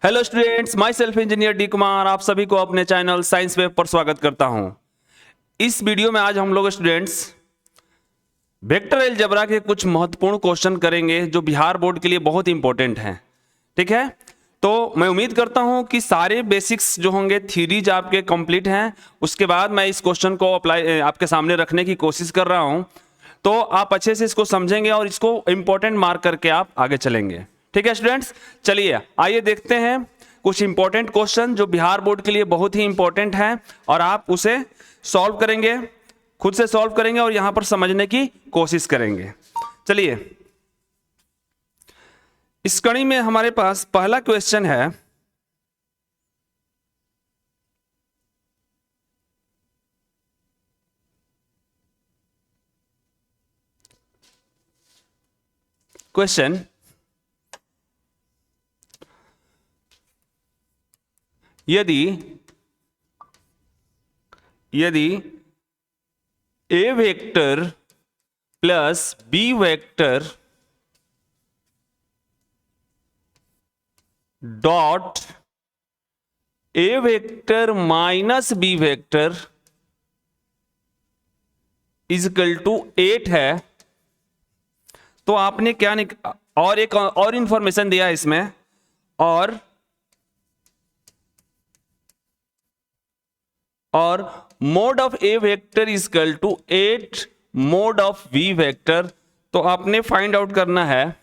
Hello students, my self engineer D Kumar आप सभी को अपने चैनल साइंस वेब पर स्वागत करता हूं। इस वीडियो में आज हम लोग स्टूडेंट्स वेक्टर अलजेब्रा के कुछ महत्वपूर्ण क्वेश्चन करेंगे जो बिहार बोर्ड के लिए बहुत इंपॉर्टेंट हैं। ठीक है, तो मैं उम्मीद करता हूं कि सारे बेसिक्स जो होंगे थ्योरीज आपके कंप्लीट हैं। उसके बाद मैं इस क्वेश्चन को अप्लाई आपके सामने रखने की कोशिश कर रहा हूं, तो आप अच्छे से इसको समझेंगे और इसको इंपॉर्टेंट मार्क करके आप आगे चलेंगे। ठीक है स्टूडेंट्स, चलिए आइए देखते हैं कुछ इंपॉर्टेंट क्वेश्चन जो बिहार बोर्ड के लिए बहुत ही इंपॉर्टेंट है और आप उसे सॉल्व करेंगे, खुद से सॉल्व करेंगे और यहां पर समझने की कोशिश करेंगे। चलिए, इस कड़ी में हमारे पास पहला क्वेश्चन है, क्वेश्चन यदि ए vector plus B vector dot A vector minus B vector equal to 8 है, तो आपने क्या और एक और इंफॉर्मेशन दिया इसमें, और mod of A vector equal to 8 mod of B vector. तो आपने फाइंड आउट करना है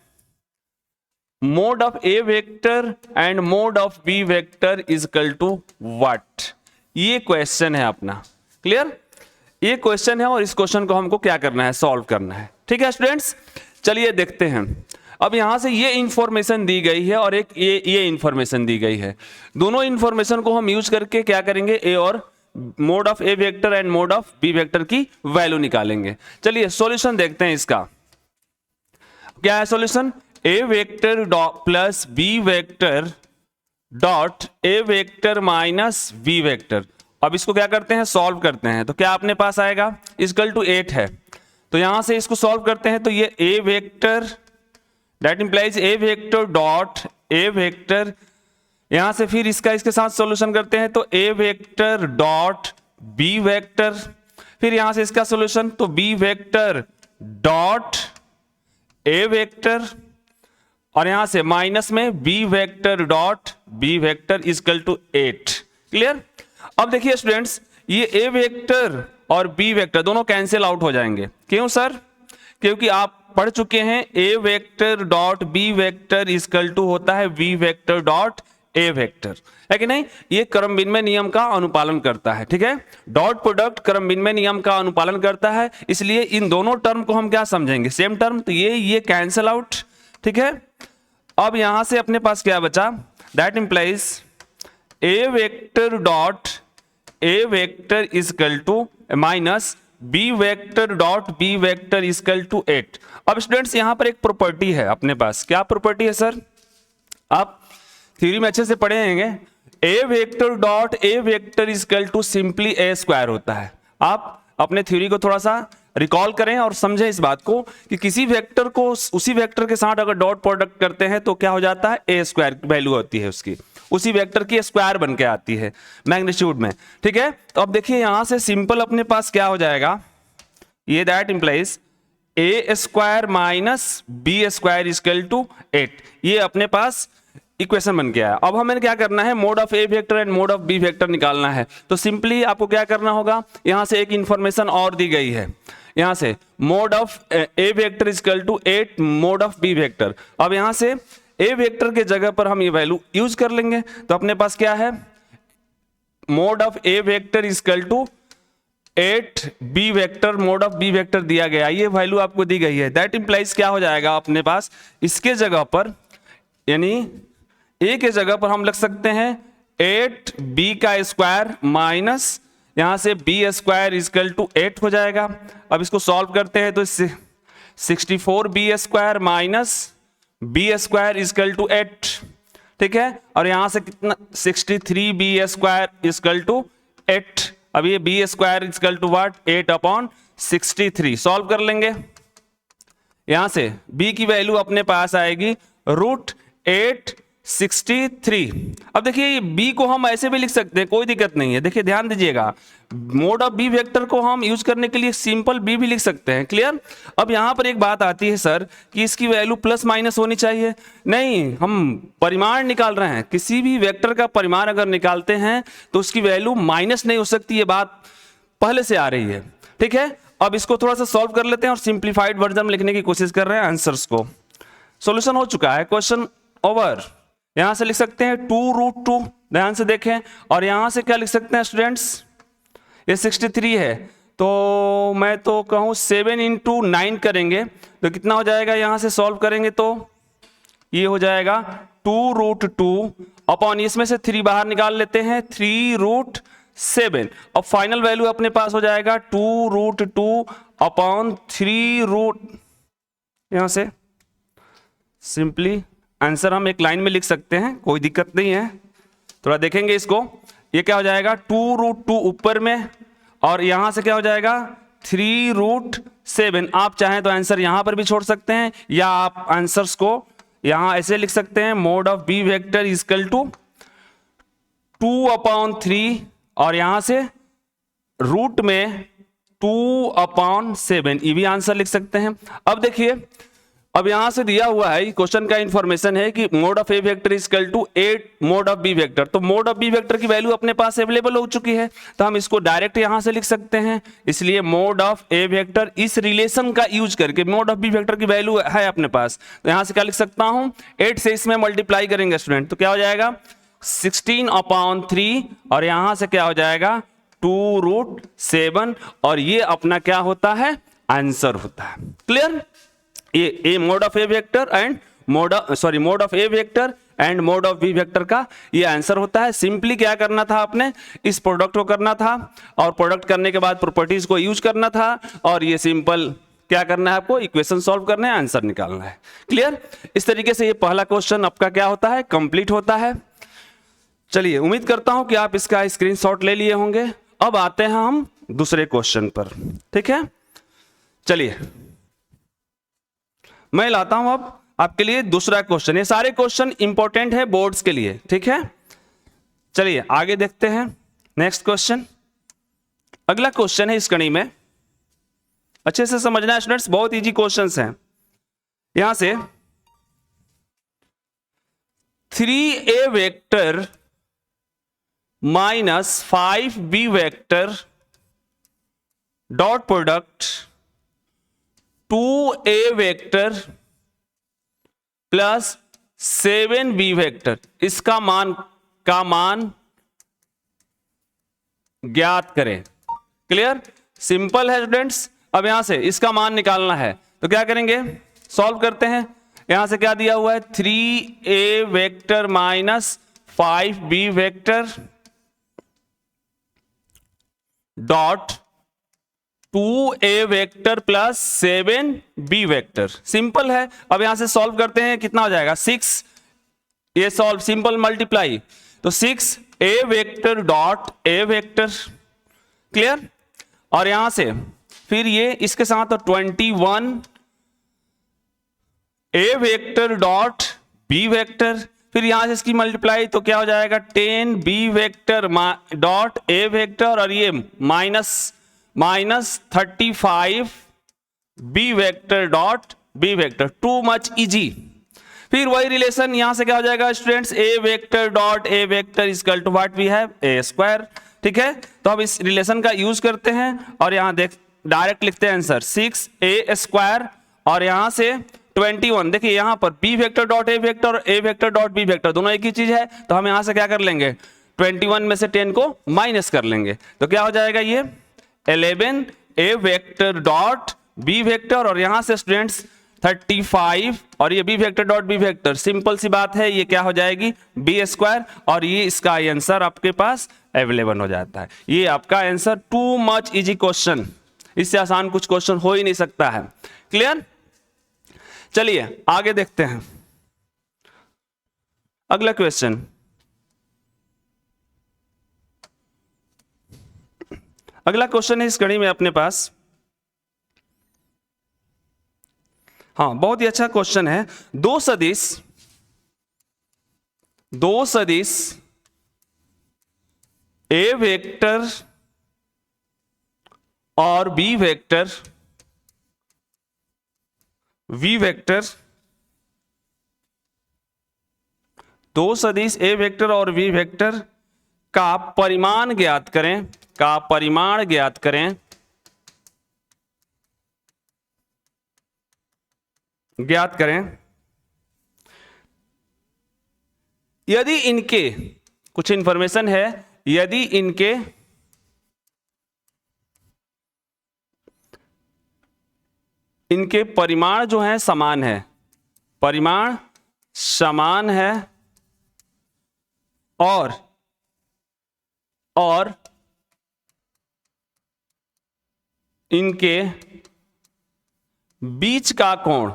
mod of A vector and mod of B vector equal to what. ये क्वेश्चन है अपना, क्लियर? ये क्वेश्चन है और इस क्वेश्चन को हमको क्या करना है, सॉल्व करना है। ठीक है स्टूडेंट्स, चलिए देखते हैं। अब यहां से ये इंफॉर्मेशन दी गई है और एक ये इंफॉर्मेशन दी गई है। दोनों इंफॉर्मेशन को हम यूज करके क्या करेंगे, ए और mod of A vector and mod of B vector की वैल्यू निकालेंगे। चलिए सॉल्यूशन देखते हैं इसका। क्या है solution? A vector plus B vector dot A vector minus B vector. अब इसको क्या करते हैं, सॉल्व करते हैं। तो क्या अपने पास आएगा, इक्वल टू 8 है, तो यहां से इसको सॉल्व करते हैं। तो ये ए vector that implies A vector dot A vector, यहां से फिर इसके साथ सॉल्यूशन करते हैं। तो ए वेक्टर डॉट बी वेक्टर, फिर यहां से इसका सॉल्यूशन, तो बी वेक्टर डॉट ए वेक्टर, और यहां से माइनस में b vector dot B vector equal to 8। Clear? अब देखिए स्टूडेंट्स, ये ए वेक्टर और बी वेक्टर दोनों कैंसिल आउट हो जाएंगे। क्यों सर? क्योंकि आप पढ़ चुके हैं a vector dot B vector equal to होता है बी वेक्टर डॉट ए वेक्टर, है कि नहीं? ये क्रम विनिमय नियम का अनुपालन करता है। ठीक है, डॉट प्रोडक्ट क्रम विनिमय नियम का अनुपालन करता है, इसलिए इन दोनों टर्म को हम क्या समझेंगे, सेम टर्म। तो ये कैंसिल आउट। ठीक है, अब यहां से अपने पास क्या बचा, that implies A vector dot A vector equal to minus B vector dot B vector equal to 8। अब स्टूडेंट्स यहां पर एक प्रॉपर्टी है अपने पास। क्या प्रॉपर्टी है सर? आप थ्योरी में अच्छे से पढ़े होंगे। A vector dot A vector equal to simply a square होता है। आप अपने थ्योरी को थोड़ा सा रिकॉल करें और समझें इस बात को कि किसी वेक्टर को उसी वेक्टर के साथ अगर डॉट प्रोडक्ट करते हैं तो क्या हो जाता है, ए स्क्वायर वैल्यू होती है उसकी, उसी वेक्टर की स्क्वायर बन के आती है मैग्नीट्यूड में। ठीक है, तो अब देखिए यहां से सिंपल अपने पास क्या हो जाएगा, ये that implies A square minus B square equal to 8। ये अपने पास इक्वेशन बन गया है। अब हमें क्या करना है, mod of A vector and mod of B vector निकालना है। तो सिंपली आपको क्या करना होगा, यहां से एक इंफॉर्मेशन और दी गई है, यहां से mod of A vector equal to 8 mod of B vector. अब यहां से ए वेक्टर के जगह पर हम ये वैल्यू यूज कर लेंगे। तो अपने पास क्या है, mod of A vector equal to 8 B vector mod of B vector दिया गया, ये वैल्यू आपको दी गई है। दैट इंप्लाइज क्या हो जाएगा अपने पास, इसके जगह पर यानी ए के जगह पर हम लिख सकते हैं 8 बी का स्क्वायर माइनस यहां से बी स्क्वायर इक्वल टू 8 हो जाएगा। अब इसको सॉल्व करते हैं तो 64 B square minus B square equal to 8। ठीक है, और यहां से कितना, 63 बी स्क्वायर इक्वल टू 8। अब ये B square equal to what, 8 upon 63। Solve कर लेंगे, यहां से b की वैल्यू अपने पास आएगी √8 63। अब देखिए बी को हम ऐसे भी लिख सकते हैं, कोई दिक्कत नहीं है। देखिए ध्यान दीजिएगा, मोड ऑफ बी वेक्टर को हम यूज करने के लिए सिंपल बी भी लिख सकते हैं। क्लियर। अब यहां पर एक बात आती है सर कि इसकी वैल्यू प्लस माइनस होनी चाहिए। नहीं, हम परिमाण निकाल रहे हैं, किसी भी वेक्टर का परिमाण अगर निकालते हैं तो उसकी वैल्यू माइनस नहीं हो सकती, ये बात पहले से आ रही है। ठीक है, अब इसको थोड़ा सा सॉल्व कर लेते हैं और सिंप्लीफाइड वर्जन में लिखने की कोशिश कर रहे हैं आंसर्स को। सॉल्यूशन हो चुका है, क्वेश्चन ओवर। यहां से लिख सकते हैं 2√2, ध्यान से देखें। और यहां से क्या लिख सकते हैं स्टूडेंट्स, ये 63 है तो मैं तो कहूं 7 × 9 करेंगे तो कितना हो जाएगा, यहां से सॉल्व करेंगे तो ये हो जाएगा 2√2 अपॉन, इसमें से 3 बाहर निकाल लेते हैं, 3√7। अब फाइनल वैल्यू अपने पास हो जाएगा 2√2 अपॉन 3 यहां से सिंपली आंसर हम एक लाइन में लिख सकते हैं, कोई दिक्कत नहीं है। थोड़ा देखेंगे इसको, ये क्या हो जाएगा 2√2 ऊपर में और यहां से क्या हो जाएगा 3√7। आप चाहें तो आंसर यहां पर भी छोड़ सकते हैं या आप आंसर्स को यहां ऐसे लिख सकते हैं, mod of B vector equal to 2/3 और यहां से रूट में 2/7, ये भी आंसर लिख सकते हैं। अब देखिए, अब यहां से दिया हुआ है, क्वेश्चन का इंफॉर्मेशन है कि mod of A vector equal to 8 mod of B vector. तो मोड ऑफ बी वेक्टर की वैल्यू अपने पास अवेलेबल हो चुकी है, तो हम इसको डायरेक्ट यहां से लिख सकते हैं। इसलिए मोड ऑफ ए वेक्टर, इस रिलेशन का यूज करके, मोड ऑफ बी वेक्टर की वैल्यू है अपने पास, तो यहां से क्या लिख सकता हूं, 8 से इसमें मल्टीप्लाई करेंगे स्टूडेंट, तो क्या हो जाएगा 16/3 और यहां से क्या हो जाएगा 2√7 और ये अपना क्या होता है, आंसर होता है। क्लियर। ये mod of A vector and mod of A vector and mod of B vector का ये आंसर होता है। सिंपली क्या करना था आपने, इस प्रोडक्ट को करना था और प्रोडक्ट करने के बाद प्रॉपर्टीज को यूज करना था और ये सिंपल क्या करना है, आपको इक्वेशन सॉल्व करना है, आंसर निकालना है। क्लियर। इस तरीके से ये पहला क्वेश्चन आपका क्या होता है, कंप्लीट होता है। चलिए, उम्मीद करता हूं कि आप इसका स्क्रीनशॉट ले लिए होंगे। अब आते हैं हम दूसरे क्वेश्चन पर। ठीक है, चलिए मैं लाता हूं अब आपके लिए दूसरा क्वेश्चन। ये सारे क्वेश्चन इंपॉर्टेंट है बोर्ड्स के लिए। ठीक है, चलिए आगे देखते हैं। नेक्स्ट क्वेश्चन, अगला क्वेश्चन है इस कड़ी में, अच्छे से समझना है स्टूडेंट्स, बहुत इजी क्वेश्चंस हैं। यहां से 3a vector minus 5b vector dot product 2a vector plus 7b vector, इसका मान ज्ञात करें। क्लियर, सिंपल है स्टूडेंट्स। अब यहां से इसका मान निकालना है तो क्या करेंगे, सॉल्व करते हैं। यहां से क्या दिया हुआ है, 3a vector minus 5b vector dot 2a vector plus 7b vector. Simple है। अब यहां से सॉल्व करते हैं, कितना हो जाएगा 6, ये सॉल्व सिंपल मल्टीप्लाई, तो 6a vector dot a vector. Clear. और यहां से फिर ये इसके साथ तो 21a vector dot b vector, फिर यहां से इसकी मल्टीप्लाई तो क्या हो जाएगा 10b vector dot a vector और ये minus 35b vector dot b vector. Too much easy. फिर वही रिलेशन यहां से क्या हो जाएगा students, a vector dot a vector equal to what we have, a square. ठीक है, तो अब इस रिलेशन का यूज करते हैं और यहां देख डायरेक्ट लिखते हैं आंसर 6a स्क्वायर और यहां से 21। देखिए यहां पर b vector dot a vector और a vector dot b vector दोनों एक ही चीज है, तो हम यहां से क्या कर लेंगे 21 में से 10 को माइनस कर लेंगे, तो क्या हो जाएगा ये 11a vector dot b vector और यहां से स्टूडेंट्स 35 और ये b vector dot b vector. Simple सी बात है, ये क्या हो जाएगी b स्क्वायर और ये इसका आंसर आपके पास अवेलेबल हो जाता है। ये आपका answer. To much easy question, इससे आसान कुछ क्वेश्चन हो ही नहीं सकता है। क्लियर। चलिए आगे देखते हैं अगला क्वेश्चन। अगला क्वेश्चन है इस कड़ी में अपने पास, हाँ बहुत ही अच्छा क्वेश्चन है। दो सदिश दो सदिश ए वेक्टर और बी वेक्टर वी वेक्टर, दो सदिश ए वेक्टर और वी वेक्टर का परिमाण ज्ञात करें, का परिमाण ज्ञात करें, ज्ञात करें यदि इनके, कुछ इंफॉर्मेशन है, यदि इनके परिमाण जो है समान है, परिमाण समान है और इनके बीच का कोण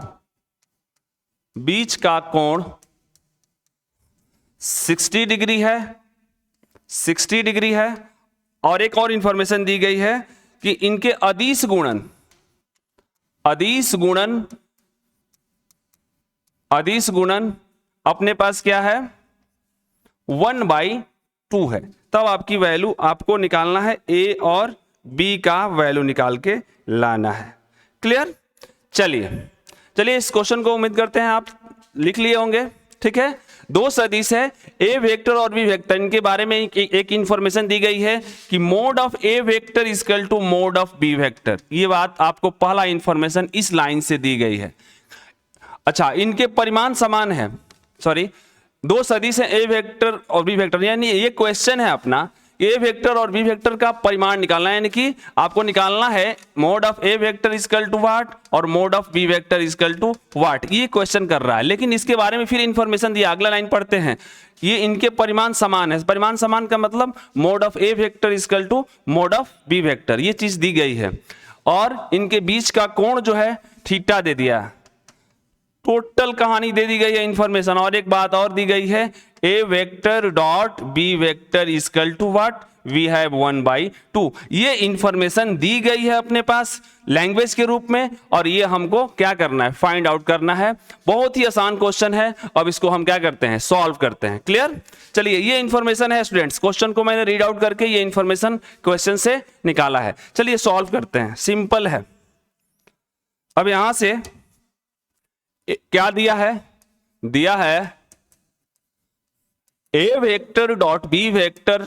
60 डिग्री है, 60 डिग्री है। और एक और इंफॉर्मेशन दी गई है कि इनके अदिश गुणन अपने पास क्या है, 1/2 है। तब आपकी वैल्यू आपको निकालना है, ए और बी का वैल्यू निकाल के लाना है। क्लियर? चलिए इस क्वेश्चन को उम्मीद करते हैं आप लिख लिए होंगे। ठीक है, दो सदिश है ए वेक्टर और बी वेक्टर, इनके बारे में एक इंफॉर्मेशन दी गई है कि mod of A vector equal to mod of B vector. ये बात आपको पहला इंफॉर्मेशन इस लाइन से दी गई है। अच्छा, इनके परिमाण समान है, सॉरी दो सदिश है ए वेक्टर और बी वेक्टर, यानी ये क्वेश्चन है अपना ए वेक्टर और बी वेक्टर का परिमाण निकालना है, यानी कि आपको निकालना है mod of A vector equal to what और mod of B vector equal to what. ये क्वेश्चन कर रहा है, लेकिन इसके बारे में फिर इंफॉर्मेशन दिया। अगला लाइन पढ़ते हैं, ये इनके परिमाण समान है। परिमाण समान का मतलब mod of A vector equal to mod of B vector, ये चीज दी गई है। और इनके बीच का कोण जो है थीटा दे दिया। टोटल कहानी दे दी गई है इंफॉर्मेशन। और एक बात और दी गई है, ए vector dot B vector equal to what, we have 1/2। ये इंफॉर्मेशन दी गई है अपने पास लैंग्वेज के रूप में, और ये हमको क्या करना है, फाइंड आउट करना है। बहुत ही आसान क्वेश्चन है। अब इसको हम क्या करते हैं, सॉल्व करते हैं। क्लियर? चलिए, ये इंफॉर्मेशन है स्टूडेंट्स, क्वेश्चन को मैंने रीड आउट करके ये इंफॉर्मेशन क्वेश्चन से निकाला है। चलिए सॉल्व करते हैं, सिंपल है। अब यहां से क्या दिया है, ए vector dot B vector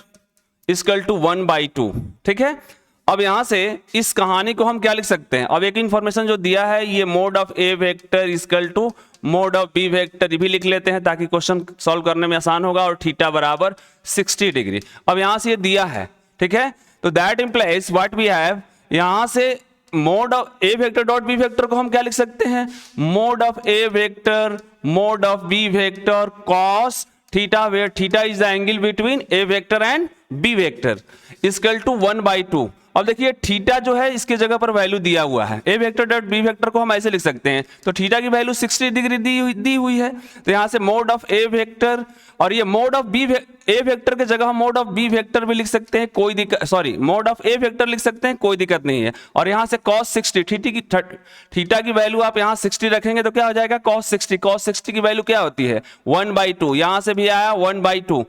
equal to 1/2। ठीक है, अब यहां से इस कहानी को हम क्या लिख सकते हैं, अब एक इंफॉर्मेशन जो दिया है, ये mod of A vector equal to mod of B vector भी लिख लेते हैं ताकि क्वेश्चन सॉल्व करने में आसान होगा। और थीटा बराबर 60 डिग्री। अब यहां से ये दिया है, ठीक है, तो that implies what we have, यहां से mod of A vector dot B vector को हम क्या लिख सकते हैं, mod of A vector mod of B vector cos theta, where theta is the angle between A vector and B vector, equal to 1/2। अब देखिए थीटा जो है इसके जगह पर वैल्यू दिया हुआ है, ए वेक्टर डॉट बी वेक्टर को हम ऐसे लिख सकते हैं, तो थीटा की वैल्यू 60 डिग्री दी हुई है। तो यहां से मोड ऑफ ए वेक्टर, और ये mod of B A vector के जगह हम मोड ऑफ बी वेक्टर भी लिख सकते हैं, कोई दिक्कत, sorry mode of A vector लिख सकते हैं, कोई दिक्कत नहीं है। और यहां से cos 60, थीटा की वैल्यू आप यहां 60 रखेंगे तो क्या हो जाएगा, cos 60 की वैल्यू क्या होती है 1/2। यहां से भी आया 1/2,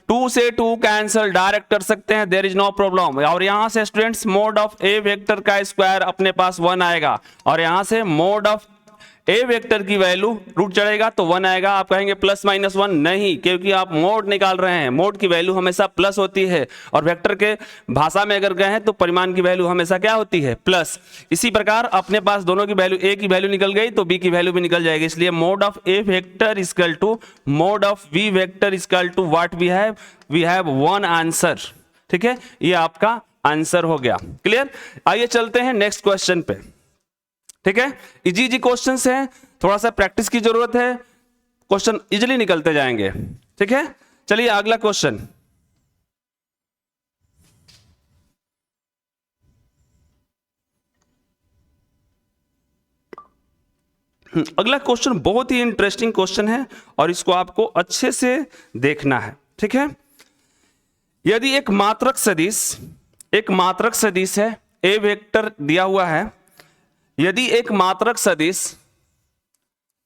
2 से 2 कैंसिल, डायरेक्ट कर सकते हैं, देयर इज नो प्रॉब्लम। और यहां से students mod of A vector का स्क्वायर अपने पास 1 आएगा, और यहां से मोड ऑफ ए वेक्टर की वैल्यू रूट चढ़ेगा तो 1 आएगा। आप कहेंगे प्लस माइनस 1, नहीं, क्योंकि आप मोड निकाल रहे हैं, मोड की वैल्यू हमेशा प्लस होती है, और वेक्टर के भाषा में अगर गए हैं तो परिमाण की वैल्यू हमेशा क्या होती है, प्लस। इसी प्रकार अपने पास दोनों की वैल्यू, ए की वैल्यू निकल गई तो बी की वैल्यू भी निकल जाएगी, इसलिए mod of A vector equal to mod of B vector equal to what we have 1 answer. ठीक है, ये आपका आंसर हो गया। क्लियर? आइए चलते हैं नेक्स्ट क्वेश्चन पे। ठीक है, इजी क्वेश्चंस हैं, थोड़ा सा प्रैक्टिस की जरूरत है, क्वेश्चन इजीली निकलते जाएंगे। ठीक है, चलिए अगला क्वेश्चन। अगला क्वेश्चन बहुत ही इंटरेस्टिंग क्वेश्चन है और इसको आपको अच्छे से देखना है। ठीक है, यदि एक मात्रक सदिश है, ए वेक्टर दिया हुआ है, यदि एक मात्रक सदिश,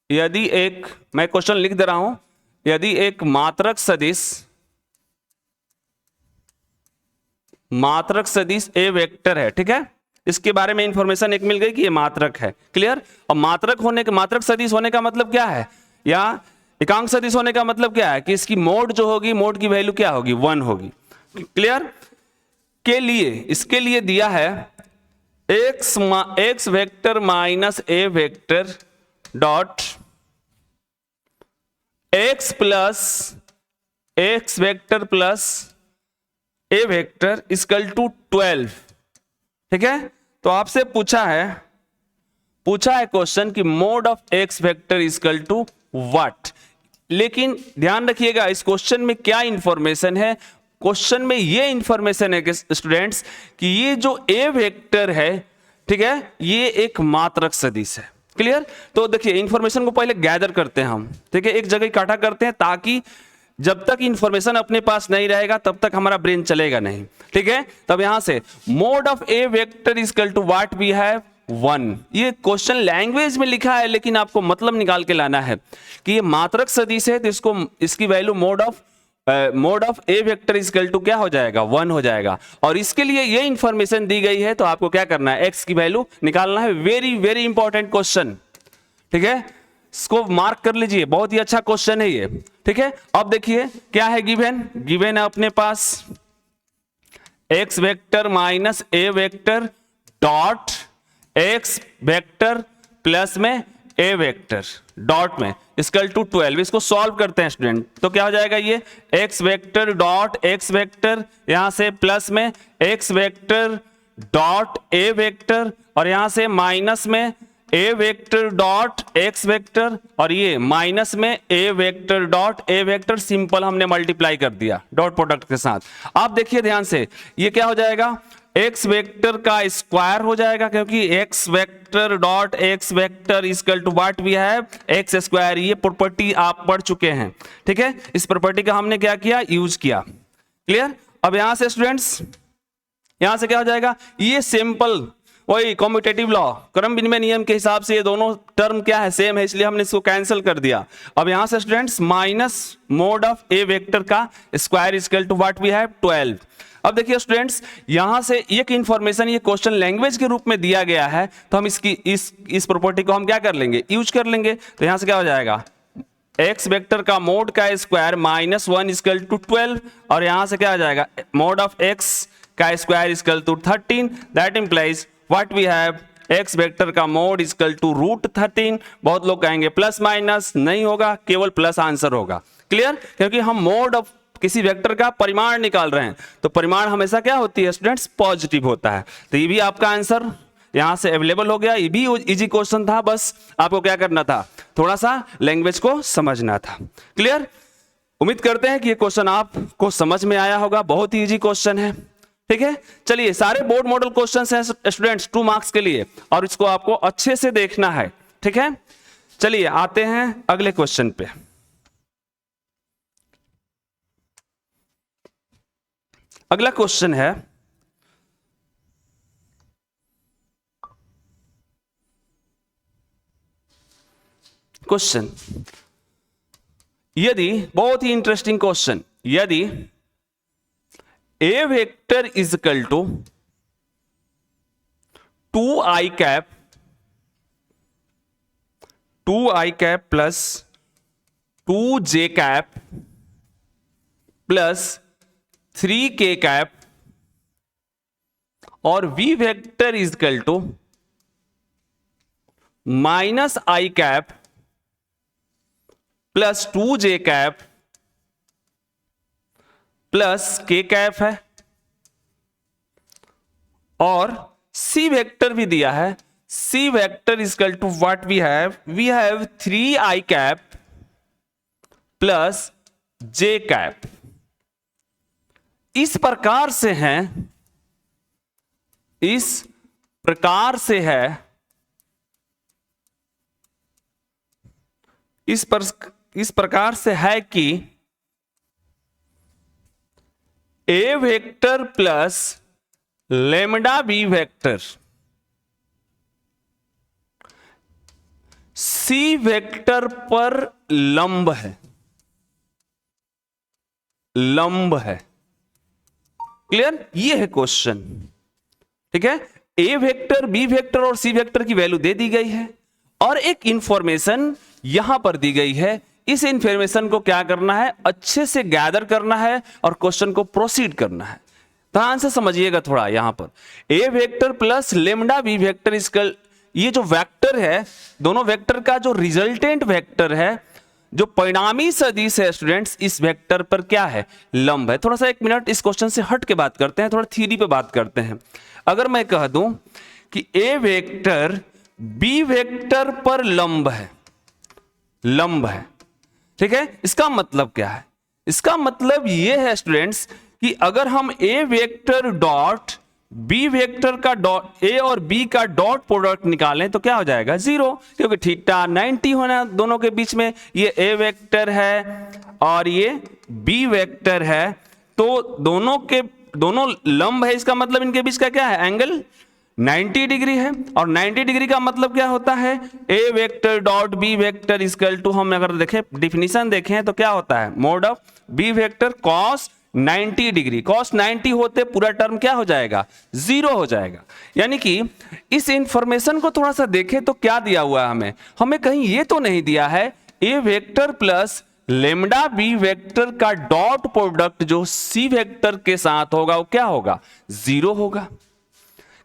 मैं क्वेश्चन लिख दे रहा हूं, यदि एक मात्रक सदिश ए वेक्टर है, ठीक है, इसके बारे में इंफॉर्मेशन एक मिल गई कि ये मात्रक है, क्लियर। और मात्रक सदिश होने का मतलब क्या है, या एकांक सदिश होने का मतलब क्या है कि इसकी मोड जो होगी, मोड की वैल्यू क्या होगी, 1 होगी, क्लियर। इसके लिए दिया है X vector minus A vector dot x vector plus A vector equal to 12, ठीक है। तो आपसे पूछा है क्वेश्चन कि mod of X vector equal to what. लेकिन ध्यान रखिएगा इस क्वेश्चन में क्या इंफॉर्मेशन है। क्वेश्चन में ये इंफॉर्मेशन है कि स्टूडेंट्स कि ये जो ए वेक्टर है, ठीक है, ये एक मात्रक सदिश है, क्लियर। तो देखिए इंफॉर्मेशन को पहले गैदर करते हैं हम, ठीक है, एक जगह इकट्ठा करते हैं, ताकि जब तक इंफॉर्मेशन अपने पास नहीं रहेगा तब तक हमारा ब्रेन चलेगा नहीं, ठीक है। तब यहां से mod of A vector equal to what we have 1। ये क्वेश्चन लैंग्वेज में लिखा है, लेकिन आपको मतलब निकाल के लाना है कि ये मात्रक सदिश है, तो इसकी value mod of A vector equal to क्या हो जाएगा, 1 हो जाएगा। और इसके लिए ये इंफॉर्मेशन दी गई है, तो आपको क्या करना है, एक्स की वैल्यू निकालना है। वेरी वेरी इंपॉर्टेंट क्वेश्चन, ठीक है, इसको मार्क कर लीजिए, बहुत ही अच्छा क्वेश्चन है ये, ठीक है। अब देखिए क्या है गिवन है अपने पास एक्स वेक्टर माइनस ए vector dot x vector plus में ए वेक्टर डॉट में इक्वल टू 12। इसको सॉल्व करते हैं स्टूडेंट, तो क्या हो जाएगा, ये x vector dot x vector, यहां से प्लस में एक्स वेक्टर डॉट ए वेक्टर, और यहां से माइनस में a vector dot x vector, और ये माइनस में a vector dot A vector, simple हमने मल्टीप्लाई कर दिया डॉट प्रोडक्ट के साथ। आप देखिए ध्यान से, ये क्या हो जाएगा, एक्स वेक्टर का स्क्वायर हो जाएगा, क्योंकि X vector dot x vector equal to what we have X square. ये प्रॉपर्टी आप पढ़ चुके हैं, ठीक है, इस प्रॉपर्टी का हमने क्या किया, यूज किया, क्लियर। अब यहां से स्टूडेंट्स, यहां से क्या हो जाएगा, ये सिंपल वही कॉम्यूटेटिव लॉ, क्रम विनिमय नियम के हिसाब से ये दोनों टर्म क्या है, सेम है, इसलिए हमने इसको कैंसिल कर दिया। अब यहां से students minus mod of A vector का square equal to what we have 12। अब देखिए स्टूडेंट्स, यहां से एक इंफॉर्मेशन ये क्वेश्चन लैंग्वेज के रूप में दिया गया है, तो हम इस प्रॉपर्टी को हम क्या कर लेंगे, यूज कर लेंगे। तो यहां से क्या हो जाएगा, एक्स वेक्टर का मोड का स्क्वायर माइनस 1 इक्वल टू 12, और यहां से क्या आ जाएगा, मोड ऑफ एक्स का square equal to 13। That implies what we have X vector का मोड इक्वल टू रूट 13। बहुत लोग कहेंगे प्लस माइनस, नहीं होगा, केवल प्लस आंसर होगा, क्लियर, क्योंकि हम मोड ऑफ किसी वेक्टर का परिमाण निकाल रहे हैं, तो परिमाण हमेशा क्या होती है स्टूडेंट्स, पॉजिटिव होता है। तो ये भी आपका आंसर यहां से अवेलेबल हो गया। ये भी इजी क्वेश्चन था, बस आपको क्या करना था, थोड़ा सा लैंग्वेज को समझना था, क्लियर। उम्मीद करते हैं कि ये क्वेश्चन आपको समझ में आया होगा, बहुत ही इजी क्वेश्चन है, ठीक है। चलिए, सारे बोर्ड मॉडल क्वेश्चंस हैं स्टूडेंट्स 2 मार्क्स के लिए, और इसको आपको अच्छे से देखना है, ठीक है। चलिए आते हैं अगले क्वेश्चन पे। अगला क्वेश्चन है, यदि, बहुत ही इंटरेस्टिंग क्वेश्चन, यदि ए vector is equal to 2i cap plus 2j cap plus 3k cap, और v vector is equal to minus i cap plus 2j cap plus k cap है, और c वेक्टर भी दिया है, c vector is equal to what we have 3i cap plus j cap. इस प्रकार से है कि a vector plus lambda b vector c vector पर लंब है, लंब है। क्लियर, ये है क्वेश्चन। ठीक है, ए वेक्टर, बी वेक्टर और सी वेक्टर की वैल्यू दे दी गई है और एक इंफॉर्मेशन यहां पर दी गई है। इस इंफॉर्मेशन को क्या करना है, अच्छे से गैदर करना है और क्वेश्चन को प्रोसीड करना है। ध्यान से समझिएगा थोड़ा, यहां पर a vector plus lambda b vector equal, ये जो वेक्टर है, दोनों वेक्टर का जो रिजल्टेंट वेक्टर है, जो परिणामी सदिश है स्टूडेंट्स, इस वेक्टर पर क्या है, लंब है। थोड़ा सा 1 मिनट इस क्वेश्चन से हट के बात करते हैं, थोड़ा थ्योरी पे बात करते हैं। अगर मैं कह दूं कि ए वेक्टर बी वेक्टर पर लंब है, लंब है, ठीक है, इसका मतलब क्या है, इसका मतलब यह है स्टूडेंट्स कि अगर हम ए वेक्टर डॉट बी वेक्टर का डॉट, ए और बी का डॉट प्रोडक्ट निकालें तो क्या हो जाएगा, 0, क्योंकि थीटा 90 होना दोनों के बीच में। ये ए वेक्टर है और ये बी वेक्टर है, तो दोनों लंब है, इसका मतलब इनके बीच का क्या है, एंगल 90 डिग्री है। और 90 डिग्री का मतलब क्या होता है, ए vector dot B vector equal to, हम अगर देखें डिफिनीशन देखें तो क्या होता है, mod of B vector cos 90 degree. Cos 90 होते पूरा टर्म क्या हो जाएगा, 0 हो जाएगा। यानी कि इस इंफॉर्मेशन को थोड़ा सा देखें तो क्या दिया हुआ है हमें कहीं ये तो नहीं दिया है ए vector plus lambda b vector का डॉट प्रोडक्ट जो सी वेक्टर के साथ होगा वो क्या होगा, 0 होगा।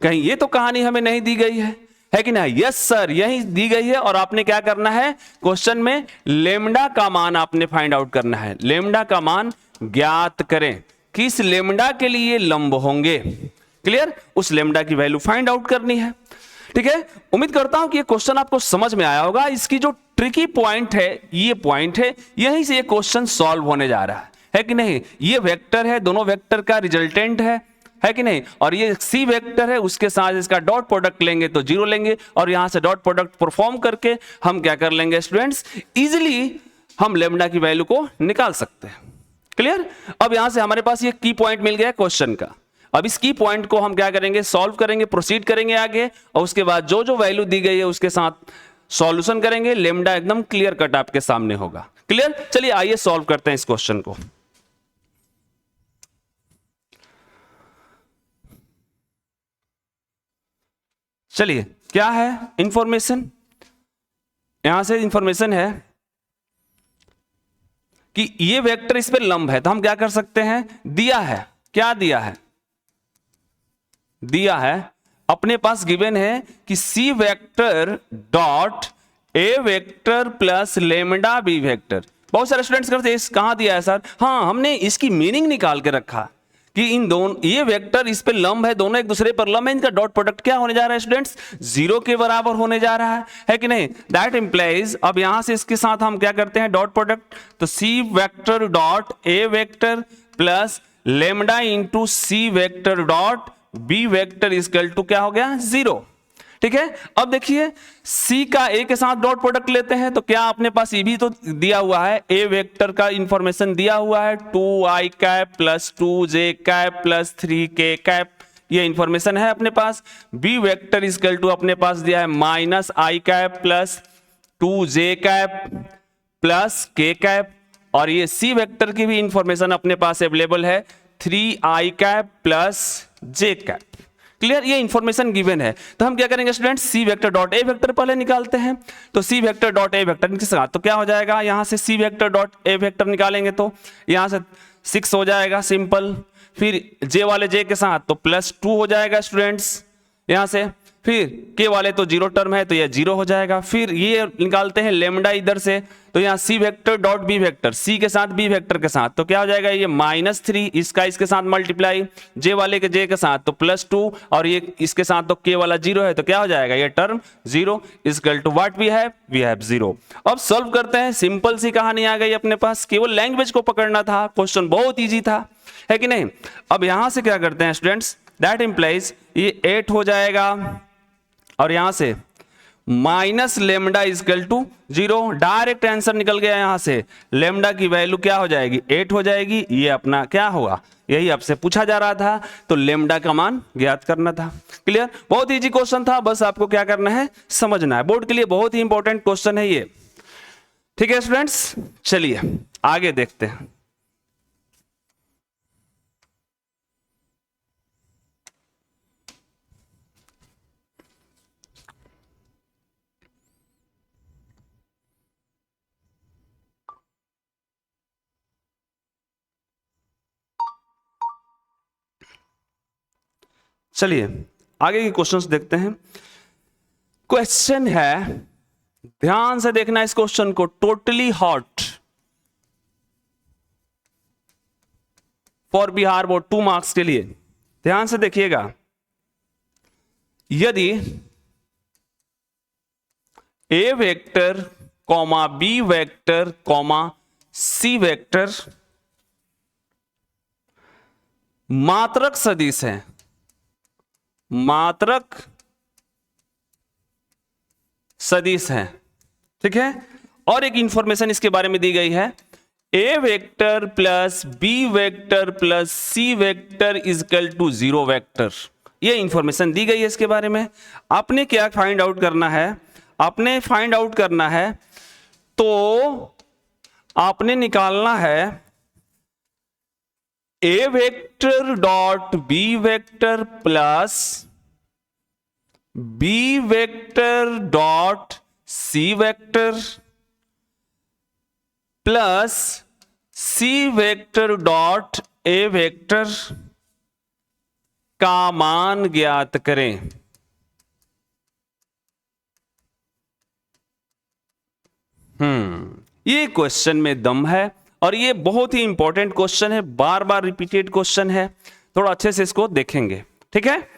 कहीं ये तो कहानी हमें नहीं दी गई है कि नहीं? यस सर, यही दी गई है। और आपने क्या करना है, क्वेश्चन में लेमडा का मान आपने फाइंड आउट करना है। लेमडा का मान ज्ञात करें, किस लेमडा के लिए लंब होंगे। क्लियर, उस लेमडा की वैल्यू फाइंड आउट करनी है। ठीक है, उम्मीद करता हूं कि ये क्वेश्चन आपको समझ में आया होगा। इसकी जो ट्रिकी पॉइंट है, ये पॉइंट है, यहीं से ये क्वेश्चन सॉल्व होने जा रहा है कि नहीं। ये वेक्टर है, दोनों वेक्टर का रिजल्टेंट है कि नहीं, और ये सी वेक्टर है, उसके साथ इसका डॉट प्रोडक्ट लेंगे तो 0 लेंगे, और यहां से डॉट प्रोडक्ट परफॉर्म करके हम क्या कर लेंगे स्टूडेंट्स, इजीली हम लेमडा की वैल्यू को निकाल सकते हैं। क्लियर, अब यहां से हमारे पास ये की पॉइंट मिल गया क्वेश्चन का। अब इस की पॉइंट को हम क्या करेंगे, सॉल्व करेंगे, प्रोसीड करेंगे आगे, और उसके बाद जो जो वैल्यू दी गई है उसके साथ सॉल्यूशन करेंगे। लेमडा एकदम क्लियर कट आपके सामने होगा। क्लियर, चलिए आइए सॉल्व करते हैं इस क्वेश्चन को। चलिए, क्या है इंफॉर्मेशन, यहां से इंफॉर्मेशन है कि ये वेक्टर इस पे लंब है, तो हम क्या कर सकते हैं, दिया है, क्या दिया है, दिया है अपने पास गिवन है कि सी वेक्टर डॉट ए vector plus lambda b vector. बहुत सारे स्टूडेंट्स करते हैं कहां दिया है सर, हाँ हमने इसकी मीनिंग निकाल के रखा कि इन दोनों, ये वेक्टर इस पे लंब है, दोनों एक दूसरे पर लंब है, इनका डॉट प्रोडक्ट क्या होने जा रहा है स्टूडेंट्स, 0 के बराबर होने जा रहा है कि नहीं। दैट इंप्लाइज, अब यहां से इसके साथ हम क्या करते हैं डॉट प्रोडक्ट, तो सी vector dot A vector plus lambda into c vector dot B vector equal to क्या हो गया, 0। ठीक है, अब देखिए C का A के साथ डॉट प्रोडक्ट लेते हैं तो क्या अपने पास ये भी तो दिया हुआ है, A वेक्टर का इंफॉर्मेशन दिया हुआ है 2i cap plus 2j cap plus 3k cap, ये इंफॉर्मेशन है अपने पास। B वेक्टर इक्वल टू अपने पास दिया है minus i cap plus 2j cap plus k cap, और ये C वेक्टर की भी इंफॉर्मेशन अपने पास अवेलेबल है 3i cap plus j cap. Clear, ये इंफॉर्मेशन गिवन है, तो हम क्या करेंगे स्टूडेंट, सी वेक्टर डॉट ए वेक्टर पहले निकालते हैं। तो सी वेक्टर डॉट ए वेक्टर के साथ तो क्या हो जाएगा, यहां से सी वेक्टर डॉट ए वेक्टर निकालेंगे तो यहां से 6 हो जाएगा सिंपल, फिर जे वाले जे के साथ तो +2 हो जाएगा स्टूडेंट्स यहां से, फिर के वाले तो 0 टर्म है तो ये 0 हो जाएगा। फिर ये निकालते हैं लेमडा इधर से, तो यहाँ सी वेक्टर डॉट बी वेक्टर, सी के साथ बी वेक्टर के साथ तो क्या हो जाएगा, ये -3, इसका इसके साथ मल्टीप्लाई, जे वाले के जे के साथ तो +2, और ये इसके साथ तो के वाला 0 है तो क्या हो जाएगा, ये term 0 equal to what we have 0। अब सॉल्व करते हैं, सिंपल सी कहानी आ गई अपने पास, केवल लैंग्वेज को पकड़ना था, क्वेश्चन बहुत ईजी था, है कि नहीं। अब यहां से क्या करते हैं स्टूडेंट्स, दैट इंप्लाइज ये 8 हो जाएगा, और यहां से minus lambda equal to 0, direct answer निकल गया यहां से, लेमडा की वैल्यू क्या हो जाएगी, 8 हो जाएगी। ये अपना क्या होगा, यही आपसे पूछा जा रहा था, तो लेमडा का मान ज्ञात करना था। क्लियर, बहुत इजी क्वेश्चन था, बस आपको क्या करना है, समझना है, बोर्ड के लिए बहुत ही इंपॉर्टेंट क्वेश्चन है ये। ठीक है स्टूडेंट्स, चलिए आगे देखते हैं। चलिए आगे के क्वेश्चंस देखते हैं। क्वेश्चन है, ध्यान से देखना इस क्वेश्चन को, totally hot for Bihar board 2 marks के लिए। ध्यान से देखिएगा, यदि ए vector comma b vector comma c vector मात्रक सदिश है, मात्रक सदिश है, ठीक है, और एक इंफॉर्मेशन इसके बारे में दी गई है, ए vector plus B vector plus C vector equal to 0 vector. ये इंफॉर्मेशन दी गई है इसके बारे में। आपने क्या फाइंड आउट करना है, आपने फाइंड आउट करना है, तो आपने निकालना है ए vector dot B vector plus B vector dot सी वेक्टर प्लस सी वेक्टर डॉट ए वेक्टर का मान ज्ञात करें। ये क्वेश्चन में दम है और ये बहुत ही इंपॉर्टेंट क्वेश्चन है, बार बार रिपीटेड क्वेश्चन है, थोड़ा अच्छे से इसको देखेंगे, ठीक है।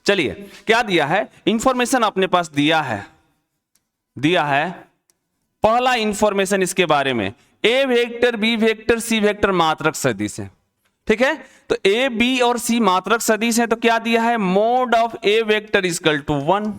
चलिए क्या दिया है, इंफॉर्मेशन अपने पास दिया है पहला इंफॉर्मेशन इसके बारे में, a vector B vector c vector मात्रक सदिश है, ठीक है। तो ए बी और सी मात्रक सदिश है, तो क्या दिया है, mod of A vector equal to 1।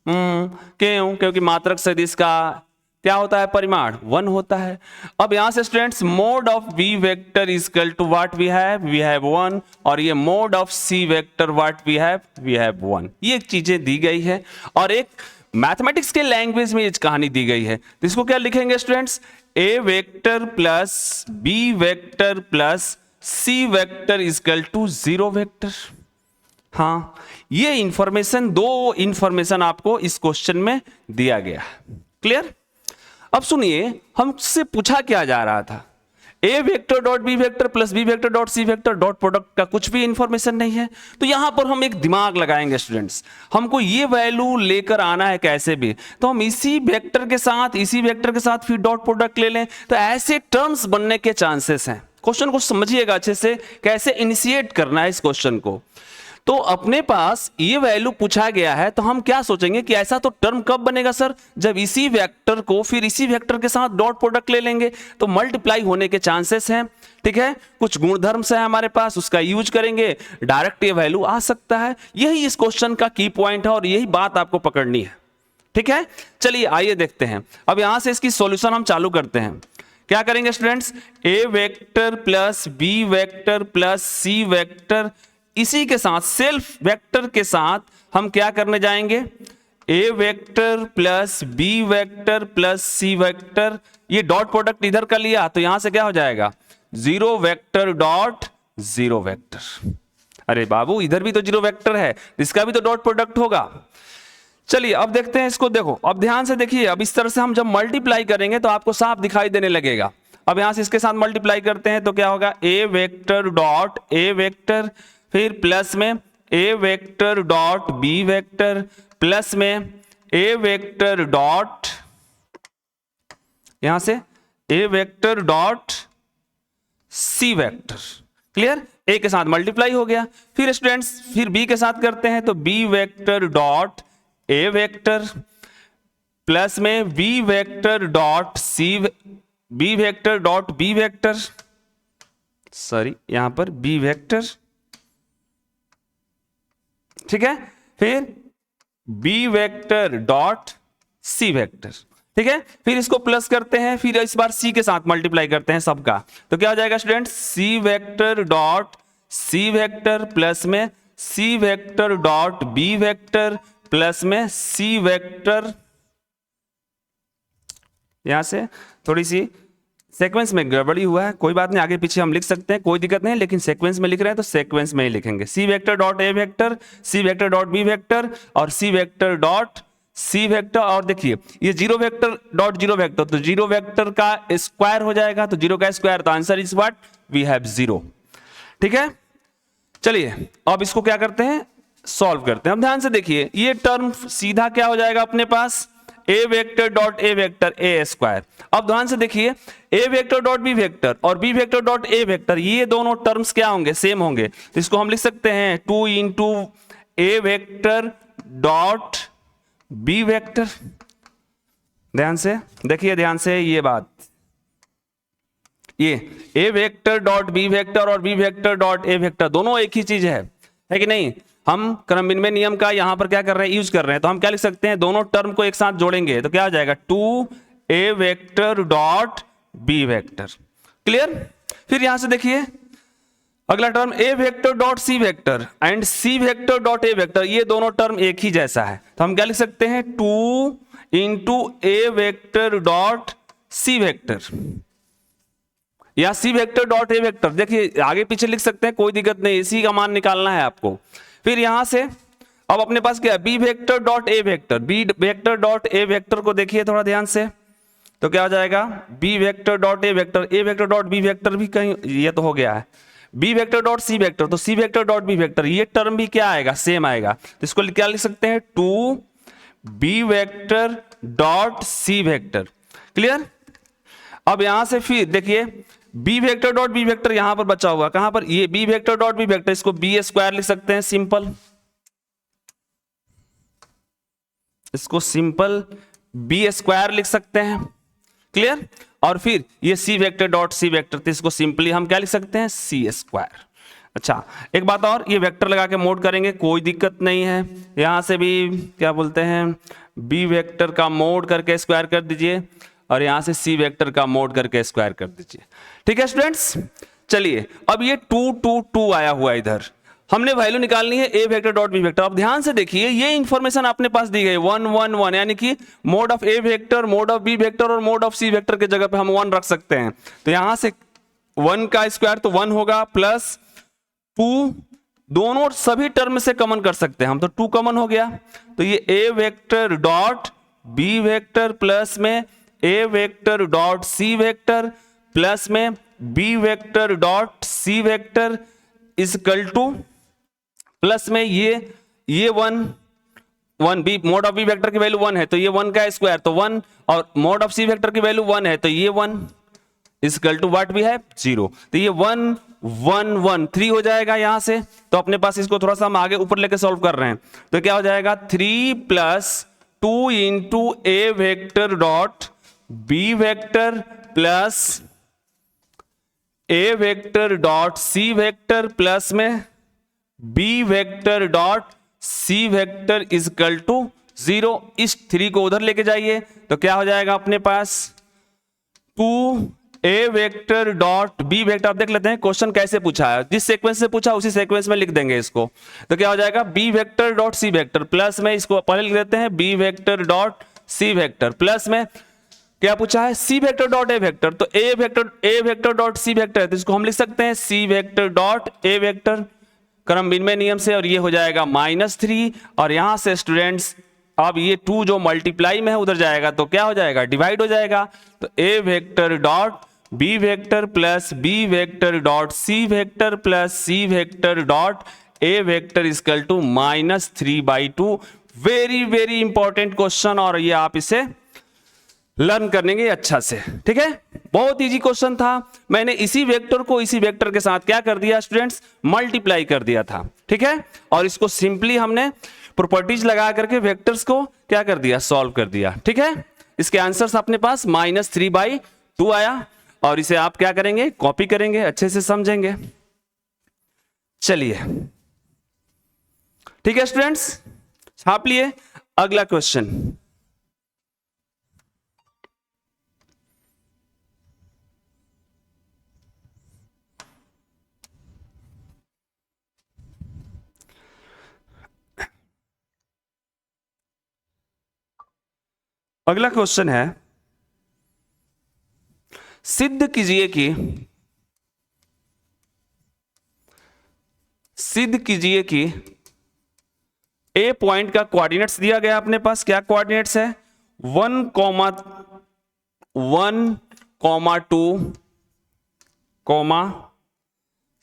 क्यों, क्योंकि मात्रक सदिश का क्या होता है, परिमाण 1 होता है। अब यहां से students mod of B vector equal to what we have 1, और ये mod of C vector what we have 1। ये चीजें दी गई है और एक मैथमेटिक्स के लैंग्वेज में ये कहानी दी गई है। तो इसको क्या लिखेंगे students, A vector plus B vector plus C vector equal to 0 vector. हाँ, ये इंफॉर्मेशन, दो इंफॉर्मेशन आपको इस क्वेश्चन में दिया गया है। क्लियर। अब सुनिए, हमसे पूछा क्या जा रहा था, a vector dot B vector plus B vector dot C vector dot product का कुछ भी इंफॉर्मेशन नहीं है। तो यहां पर हम एक दिमाग लगाएंगे स्टूडेंट्स, हमको ये वैल्यू लेकर आना है कैसे भी, तो हम इसी वेक्टर के साथ फिर डॉट प्रोडक्ट ले लें, तो ऐसे टर्म्स बनने के चांसेस हैं। क्वेश्चन को समझिएगा अच्छे से, कैसे इनिशिएट करना है इस क्वेश्चन को। तो अपने पास ये वैल्यू पूछा गया है, तो हम क्या सोचेंगे कि ऐसा तो टर्म कब बनेगा सर, जब इसी वेक्टर को फिर इसी वेक्टर के साथ डॉट प्रोडक्ट ले लेंगे तो मल्टीप्लाई होने के चांसेस हैं, ठीक है। कुछ गुणधर्म है हमारे पास, उसका यूज करेंगे, डायरेक्ट ये वैल्यू आ सकता है। यही इस क्वेश्चन का की पॉइंट है और यही बात आपको पकड़नी है, ठीक है। चलिए आइए देखते हैं, अब यहां से इसकी सॉल्यूशन हम चालू करते हैं। क्या करेंगे स्टूडेंट्स, ए vector plus B vector plus सी वेक्टर, इसी के साथ सेल्फ वेक्टर के साथ हम क्या करने जाएंगे, a vector plus B vector plus C vector, ये डॉट प्रोडक्ट इधर का लिया तो यहां से क्या हो जाएगा, 0 वेक्टर डॉट 0 वेक्टर। अरे बाबू, इधर भी तो 0 वेक्टर है, इसका भी तो डॉट प्रोडक्ट होगा। चलिए अब देखते हैं इसको, देखो अब ध्यान से देखिए, अब इस तरह से हम जब मल्टीप्लाई करेंगे तो आपको साफ दिखाई देने लगेगा। अब यहां से इसके साथ मल्टीप्लाई करते हैं तो क्या होगा, a vector dot A vector, फिर प्लस में a vector dot B vector, plus में ए वेक्टर डॉट, यहां से a vector dot C vector. Clear, a के साथ मल्टीप्लाई हो गया। फिर स्टूडेंट्स फिर बी के साथ करते हैं तो बी वेक्टर डॉट ए वेक्टर, प्लस में b vector dot c, b vector dot B vector, sorry यहां पर बी वेक्टर, ठीक है, फिर बी वेक्टर डॉट सी वेक्टर, ठीक है। फिर इसको प्लस करते हैं, फिर इस बार सी के साथ मल्टीप्लाई करते हैं सबका, तो क्या हो जाएगा स्टूडेंट, सी वेक्टर डॉट सी वेक्टर, प्लस में c vector dot B vector, plus में सी वेक्टर, यहां से थोड़ी सी सीक्वेंस में गड़बड़ी हुआ है, कोई बात नहीं, आगे पीछे हम लिख सकते हैं, कोई दिक्कत नहीं, लेकिन सीक्वेंस में लिख रहे हैं तो सीक्वेंस में ही लिखेंगे। सी वेक्टर डॉट ए vector, c vector dot B vector और सी वेक्टर डॉट सी वेक्टर। और देखिए ये 0 वेक्टर डॉट 0 वेक्टर, तो 0 वेक्टर का स्क्वायर हो जाएगा, तो 0 का स्क्वायर, तो answer is what, we have 0, ठीक है। चलिए अब इसको क्या करते हैं, सॉल्व करते हैं। अब ध्यान से देखिए, ये टर्म सीधा क्या हो जाएगा अपने पास, a vector dot A vector a square. अब ध्यान से देखिए, a vector dot B vector और बी वेक्टर डॉट ए वेक्टर, ये दोनों टर्म्स क्या होंगे, सेम होंगे। तो इसको हम लिख सकते हैं 2 इंटू ए वेक्टर डॉट बी वेक्टर। ध्यान से देखिए, ध्यान से ये बात, ये ए वेक्टर डॉट बी वेक्टर और बी वेक्टर डॉट ए वेक्टर दोनों एक ही चीज है कि नहीं। हम क्रम विनिमय नियम का यहां पर क्या कर रहे हैं, यूज कर रहे हैं। तो हम क्या लिख सकते हैं, दोनों टर्म को एक साथ जोड़ेंगे तो क्या हो जाएगा, 2 a vector dot B vector. Clear. फिर यहां से देखिए अगला term a vector dot C vector and c vector dot A vector, ये दोनों टर्म एक ही जैसा है। तो हम क्या लिख सकते हैं, 2 इंटू ए वेक्टर डॉट सी वेक्टर या सी वेक्टर डॉट ए वेक्टर। देखिए आगे पीछे लिख सकते हैं, कोई दिक्कत नहीं, इसी का मान निकालना है आपको। फिर यहां से अब अपने पास क्या है, बी वेक्टर डॉट ए वेक्टर, बी वेक्टर डॉट ए वेक्टर को देखिए थोड़ा ध्यान से, तो क्या हो जाएगा, बी वेक्टर डॉट ए वेक्टर डॉट बी वेक्टर भी कहीं ये तो हो गया है, बी वेक्टर डॉट सी वेक्टर, तो सी वेक्टर डॉट बी वेक्टर, ये टर्म भी क्या आएगा, सेम आएगा। तो इसको क्या लिख सकते हैं, 2 बी वेक्टर डॉट सी वेक्टर। क्लियर। अब यहां से फिर देखिए B vector dot B vector यहां पर बचा हुआ, कहां पर, ये B vector dot B vector, इसको बी स्क्वायर लिख सकते हैं, सिंपल, इसको सिंपल बी स्क्वायर लिख सकते हैं। क्लियर। और फिर ये सी वेक्टर डॉट सी वेक्टर, तो इसको सिंपली हम क्या लिख सकते हैं, सी स्क्वायर। अच्छा एक बात और, ये वेक्टर लगा के मोड करेंगे, कोई दिक्कत नहीं है। यहां से भी क्या बोलते हैं, बी वेक्टर का मोड करके स्क्वायर कर दीजिए और यहां से सी वेक्टर का मोड करके स्क्वायर कर दीजिए। ठीक है स्टूडेंट्स। चलिए अब ये 2 2 2 आया हुआ है, इधर हमने वैल्यू निकालनी है ए वेक्टर डॉट बी वेक्टर। अब ध्यान से देखिए, ये इंफॉर्मेशन अपने पास दी गई 1 1 1, यानी कि mod of A vector, mod of B vector और मोड ऑफ सी वेक्टर के जगह पे हम 1 रख सकते हैं। तो यहां से 1 का स्क्वायर तो 1 होगा, प्लस 2, दोनों सभी टर्म से कॉमन कर सकते हैं हम, तो 2 कॉमन हो गया। तो ये ए vector dot B vector plus में a vector dot C vector plus में b vector dot C vector equal to, plus में ये 1 b, mod of B vector की वैल्यू 1 है तो ये 1 का स्क्वायर तो 1, और मोड ऑफ सी वेक्टर की वैल्यू 1 है तो ये 1 इजकल टू व्हाट भी है, 0। तो ये 1 1 1 3 हो जाएगा यहां से। तो अपने पास इसको थोड़ा सा हम आगे ऊपर लेके सॉल्व कर रहे हैं, तो क्या हो जाएगा, 3 प्लस 2 इंटू ए vector dot B vector plus ए वेक्टर डॉट सी वेक्टर प्लस में b vector dot C vector equal to 0। इस 3 को उधर लेके जाइए तो क्या हो जाएगा अपने पास, 2 a vector dot B vector. आप देख लेते हैं क्वेश्चन कैसे पूछा है, जिस सीक्वेंस से पूछा उसी सीक्वेंस में लिख देंगे इसको। तो क्या हो जाएगा, बी वेक्टर डॉट सी वेक्टर प्लस में, इसको पहले लिख देते हैं बी वेक्टर डॉट सी वेक्टर प्लस में क्या पूछा है, सी वेक्टर डॉट ए वेक्टर, तो ए वेक्टर डॉट सी वेक्टर है तो इसको हम लिख सकते हैं सी वेक्टर डॉट ए वेक्टर क्रम विनिमय नियम से, और ये हो जाएगा -3। और यहां से स्टूडेंट्स अब ये 2 जो मल्टीप्लाई में है उधर जाएगा तो क्या हो जाएगा, डिवाइड हो जाएगा। तो ए vector dot B vector plus B vector dot C vector plus C vector dot A vector equal to -3/2। Very very important question, और ये आप इसे लर्न करेंगे अच्छा से। ठीक है, बहुत इजी क्वेश्चन था। मैंने इसी वेक्टर को इसी वेक्टर के साथ क्या कर दिया स्टूडेंट्स, मल्टीप्लाई कर दिया था। ठीक है, और इसको सिंपली हमने प्रॉपर्टीज लगा करके वेक्टर्स को क्या कर दिया, सॉल्व कर दिया। ठीक है, इसके आंसर्स अपने पास -3/2 आया, और इसे आप क्या करेंगे, कॉपी करेंगे, अच्छे से समझेंगे। चलिए ठीक है स्टूडेंट्स, छाप लिए। अगला क्वेश्चन, अगला क्वेश्चन है, सिद्ध कीजिए कि ए पॉइंट का कोऑर्डिनेट्स दिया गया अपने पास, क्या कोऑर्डिनेट्स है, 1, 2,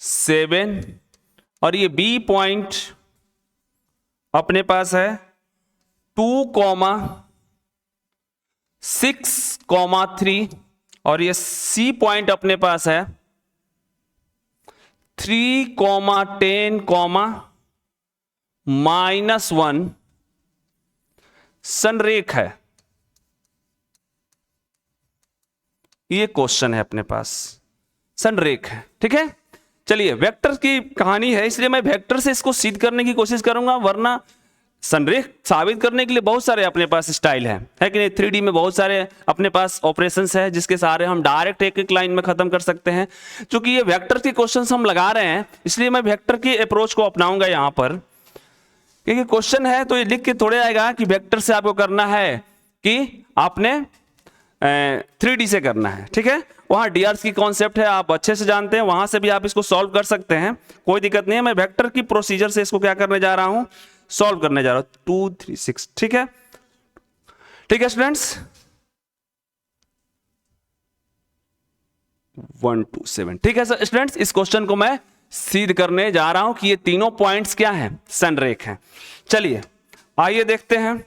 7 और ये बी पॉइंट अपने पास है 2,6,3 और ये सी पॉइंट अपने पास है 3,10, -1 संरेख है। ये क्वेश्चन है अपने पास, संरेख है। ठीक है, चलिए वेक्टर की कहानी है, इसलिए मैं वेक्टर से इसको सिद्ध करने की कोशिश करूंगा, वरना संरेख साबित करने के लिए बहुत सारे अपने पास स्टाइल है कि नहीं। 3D में बहुत सारे अपने पास ऑपरेशंस है जिसके सहारे हम डायरेक्ट एक एक लाइन में खत्म कर सकते हैं। क्योंकि ये वेक्टर के क्वेश्चंस हम लगा रहे हैं, इसलिए मैं वेक्टर की अप्रोच को अपनाऊंगा यहां पर। क्योंकि क्वेश्चन है तो ये लिख के थोड़े आएगा कि वेक्टर से आपको करना है कि आपने 3D से करना है। ठीक है, वहां डीआर की कॉन्सेप्ट है, आप अच्छे से जानते हैं, वहां से भी आप इसको सॉल्व कर सकते हैं, कोई दिक्कत नहीं है। मैं वेक्टर की प्रोसीजर से इसको क्या करने जा रहा हूं, सॉल्व करने जा रहा हूं। 2, 3, 6। ठीक है, ठीक है स्टूडेंट्स, 1, 2, 7। ठीक है स्टूडेंट्स, इस क्वेश्चन को मैं सिद्ध करने जा रहा हूं कि ये तीनों पॉइंट्स क्या हैं, संरेख हैं। चलिए आइए देखते हैं,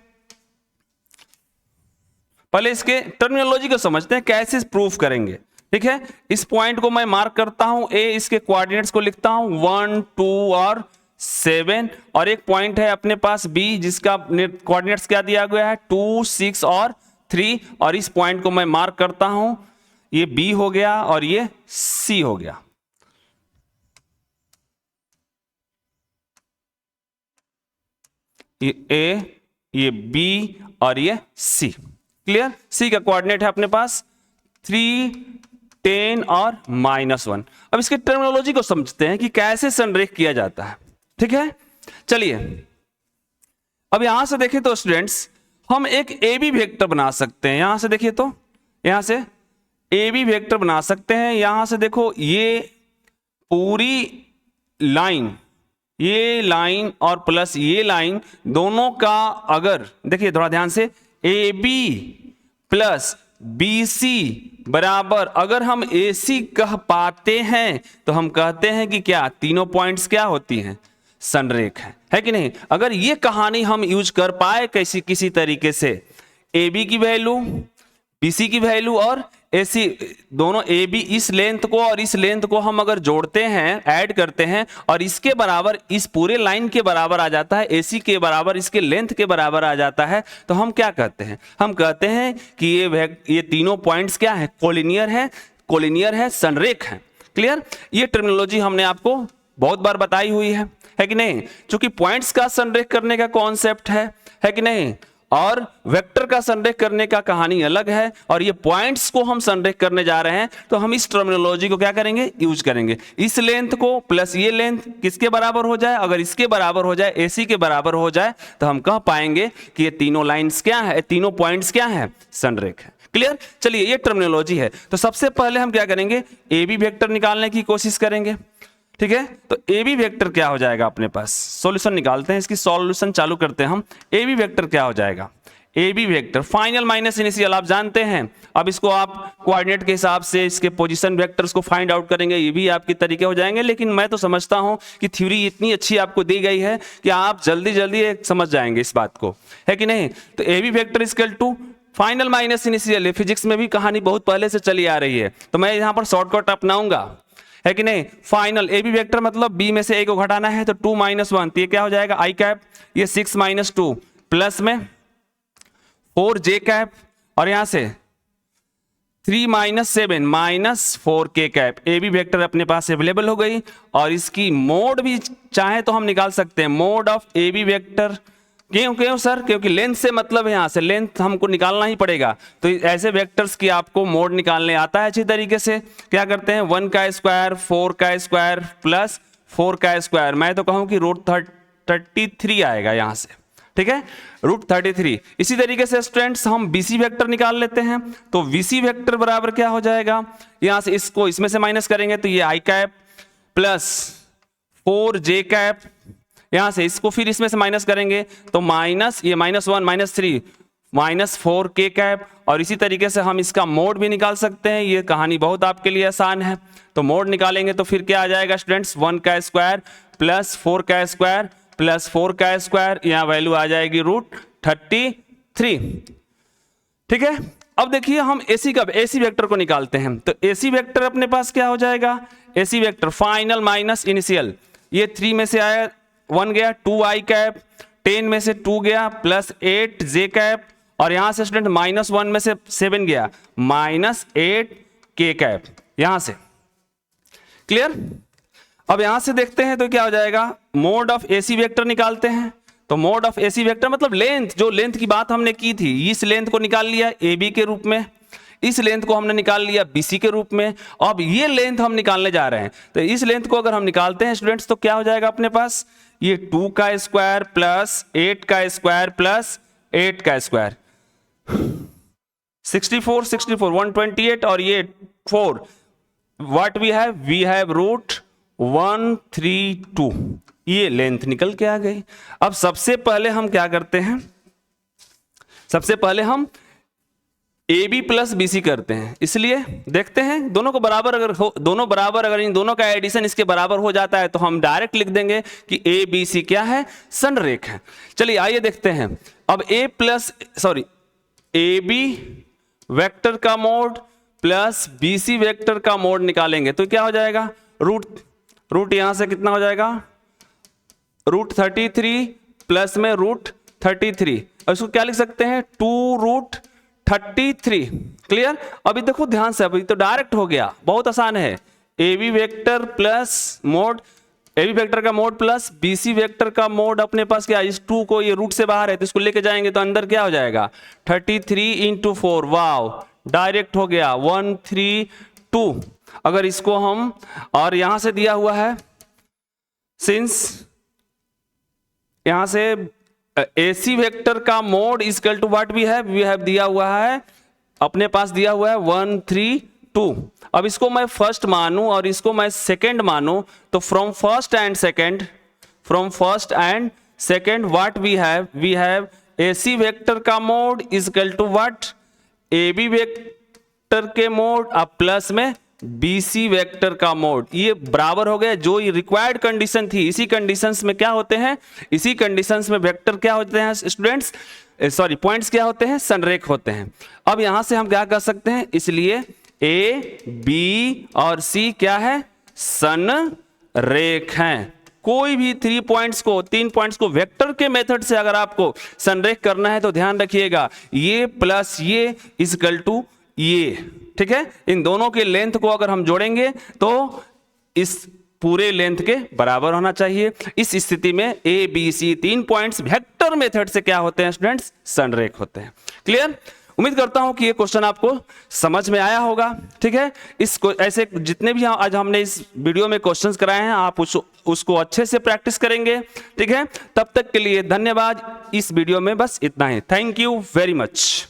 पहले इसके टर्मिनोलॉजी को समझते हैं, कैसे प्रूफ करेंगे। ठीक है, इस पॉइंट को मैं मार्क करता हूं ए, इसके कोऑर्डिनेट्स को लिखता हूं 1, 2 और 7, और एक पॉइंट है अपने पास बी जिसका कोऑर्डिनेट्स क्या दिया गया है 2, 6 और 3, और इस पॉइंट को मैं मार्क करता हूं, ये बी हो गया और ये सी हो गया। ये ए, ये बी और ये सी। क्लियर, सी का कोऑर्डिनेट है अपने पास 3, 10 और -1। अब इसके टर्मिनोलॉजी को समझते हैं कि कैसे संरेख किया जाता है। ठीक है, चलिए अब यहां से देखें तो स्टूडेंट्स, हम एक ए बी वेक्टर बना सकते हैं। यहां से देखिए तो यहां से ए बी वेक्टर बना सकते हैं। यहां से देखो ये पूरी लाइन, ये लाइन और प्लस ये लाइन, दोनों का अगर देखिए थोड़ा ध्यान से, A B plus B C बराबर अगर हम ए सी कह पाते हैं तो हम कहते हैं कि क्या तीनों पॉइंट्स क्या होती हैं, संरेख है कि नहीं। अगर ये कहानी हम यूज कर पाए किसी तरीके से, ए बी की वैल्यू, बी सी की वैल्यू और ए सी, दोनों ए बी इस लेंथ को और इस लेंथ को हम अगर जोड़ते हैं, ऐड करते हैं, और इसके बराबर इस पूरे लाइन के बराबर आ जाता है, ए सी के बराबर इसके लेंथ के बराबर आ जाता है, तो हम क्या कहते हैं, हम कहते हैं कि ये तीनों पॉइंट्स क्या है, कोलिनियर है, संरेख है। क्लियर, ये टर्मिनोलॉजी हमने आपको बहुत बार बताई हुई है कि नहीं। क्योंकि पॉइंट्स का संरेख करने का कॉन्सेप्ट है कि नहीं, और वेक्टर का संरेख करने का कहानी अलग है, और ये पॉइंट्स को हम संरेख करने जा रहे हैं तो हम इस टर्मिनोलॉजी को क्या करेंगे, यूज करेंगे। इस लेंथ को प्लस ये लेंथ किसके बराबर हो जाए, अगर इसके बराबर हो जाए, एसी के बराबर हो जाए, तो हम कह पाएंगे कि ये तीनों लाइंस क्या है, तीनों पॉइंट्स क्या है, संरेख है। क्लियर, चलिए ये टर्मिनोलॉजी है। तो सबसे पहले हम क्या करेंगे, ए बी वेक्टर निकालने की कोशिश करेंगे। ठीक है, तो ए बी वेक्टर क्या हो जाएगा अपने पास, सॉल्यूशन निकालते हैं, इसकी सॉल्यूशन चालू करते हैं हम। ए बी वेक्टर क्या हो जाएगा, A B vector final minus initial आप जानते हैं। अब इसको आप कोऑर्डिनेट के हिसाब से इसके पोजीशन वेक्टर्स को फाइंड आउट करेंगे, ये भी आपके तरीके हो जाएंगे। लेकिन मैं तो समझता हूं कि थ्योरी इतनी अच्छी आपको दी गई है कि आप जल्दी जल्दी समझ जाएंगे इस बात को, है कि नहीं। तो A B vector equal to final minus initial, physics में भी कहानी बहुत पहले से चली आ रही है, तो मैं यहां पर शॉर्टकट अपनाऊंगा, है कि नहीं। फाइनल ए बी वेक्टर मतलब बी में से ए को घटाना है, तो 2 - 1, तो ये क्या हो जाएगा आई कैप, ये 6 - 2 प्लस में 4 जे कैप, और यहां से 3 - 7 - 4 के कैप। ए बी वेक्टर अपने पास अवेलेबल हो गई, और इसकी मोड भी चाहे तो हम निकाल सकते हैं, mod of A B vector. क्यों सर, क्योंकि लेंथ से मतलब है, यहां से लेंथ हमको निकालना ही पड़ेगा। तो ऐसे वेक्टर्स की आपको मोड निकालने आता है अच्छी तरीके से। क्या करते हैं, 1 का स्क्वायर 4 का स्क्वायर प्लस 4 का स्क्वायर, मैं तो कहूं कि √33 आएगा यहां से। ठीक है, √33। इसी तरीके से स्टूडेंट्स हम बीसी वेक्टर निकाल लेते हैं, तो बीसी वेक्टर बराबर क्या हो जाएगा, यहां से इसको इसमें से माइनस करेंगे तो ये आई कैप प्लस 4 जे कैप, यहां से इसको फिर इसमें से माइनस करेंगे तो माइनस, ये -1 - 3 -4 k कैप, और इसी तरीके से हम इसका मोड भी निकाल सकते हैं। ये कहानी बहुत आपके लिए आसान है। तो मोड निकालेंगे तो फिर क्या आ जाएगा स्टूडेंट्स, 1 का स्क्वायर प्लस 4 का स्क्वायर प्लस 4 का स्क्वायर, यहाँ वैल्यू आ जाएगी √33। ठीक है, अब देखिए हम एसी वेक्टर को निकालते हैं। तो एसी वेक्टर अपने पास क्या हो जाएगा, AC vector final minus initial, ये 3 में से आया 1 गया, 2i कैप, 10 में से 2 गया प्लस 8j कैप, और यहां से स्टूडेंट -1 में से 7 गया -8k कैप, यहां से क्लियर। अब यहां से देखते हैं तो क्या हो जाएगा, मोड ऑफ एसी वेक्टर निकालते हैं। तो मोड ऑफ एसी वेक्टर मतलब लेंथ, जो लेंथ की बात हमने की थी, इस लेंथ को निकाल लिया AB के रूप में, इस लेंथ को हमने निकाल लिया BC के रूप में। अब ये लेंथ हम निकालने जा रहे हैं, तो इस लेंथ को अगर हम निकालते हैं स्टूडेंट्स तो क्या हो जाएगा अपने पास, ये 2 का स्क्वायर प्लस 8 का स्क्वायर प्लस 8 का स्क्वायर, 64 64 128, और ये 4, व्हाट वी हैव √132, ये लेंथ निकल के आ गई। अब सबसे पहले हम क्या करते हैं, सबसे पहले हम AB प्लस BC करते हैं। इसलिए देखते हैं दोनों को बराबर अगर हो, दोनों बराबर अगर इन दोनों का एडिशन इसके बराबर हो जाता है तो हम डायरेक्ट लिख देंगे कि ABC क्या है, संरेख है। चलिए आइए देखते हैं। अब AB वेक्टर का मोड प्लस BC वेक्टर का मोड निकालेंगे तो क्या हो जाएगा, रूट यहां से कितना हो जाएगा, √33 प्लस में √33, और इसको क्या लिख सकते हैं, 2√33। क्लियर। अभी देखो ध्यान से, अभी तो डायरेक्ट हो गया, बहुत आसान है। AB vector plus mode, AB vector का मोड प्लस BC वेक्टर का मोड अपने पास क्या, इस 2 को, ये रूट से बाहर है तो इसको लेके जाएंगे तो अंदर क्या हो जाएगा, 33 × 4, वाव डायरेक्ट हो गया 132। अगर इसको हम, और यहां से दिया हुआ है, सिंस यहां से AC वेक्टर का mod equal to what we have दिया हुआ है, अपने पास दिया हुआ है 132। अब इसको मैं फर्स्ट मानूं और इसको मैं सेकंड मानूं तो from first and second what we have AC vector का mod equal to what, AB vector के मोड अब प्लस में BC वेक्टर का मोड, ये बराबर हो गया। जो ये रिक्वायर्ड कंडीशन थी, इसी कंडीशंस में क्या होते हैं, इसी कंडीशंस में वेक्टर क्या होते हैं स्टूडेंट्स, पॉइंट्स क्या होते हैं, संरेख होते हैं। अब यहां से हम क्या कर सकते हैं, इसलिए A, B और C क्या है, संरेख हैं। कोई भी 3 पॉइंट्स को वेक्टर के मेथड से अगर आपको संरेख करना है तो ध्यान रखिएगा, ये प्लस ये इक्वल टू ये, ठीक है। इन दोनों के लेंथ को अगर हम जोड़ेंगे तो इस पूरे लेंथ के बराबर होना चाहिए। इस स्थिति में A, B, C 3 points vector method से क्या होते हैं स्टूडेंट्स, संरेख होते हैं। क्लियर। उम्मीद करता हूं कि ये क्वेश्चन आपको समझ में आया होगा। ठीक है, इसको ऐसे जितने भी आज हमने इस वीडियो में क्वेश्चंस कराए हैं आप उसको अच्छे से प्रैक्टिस करेंगे। ठीक है, तब तक के लिए धन्यवाद। इस वीडियो में बस इतना ही। Thank you very much.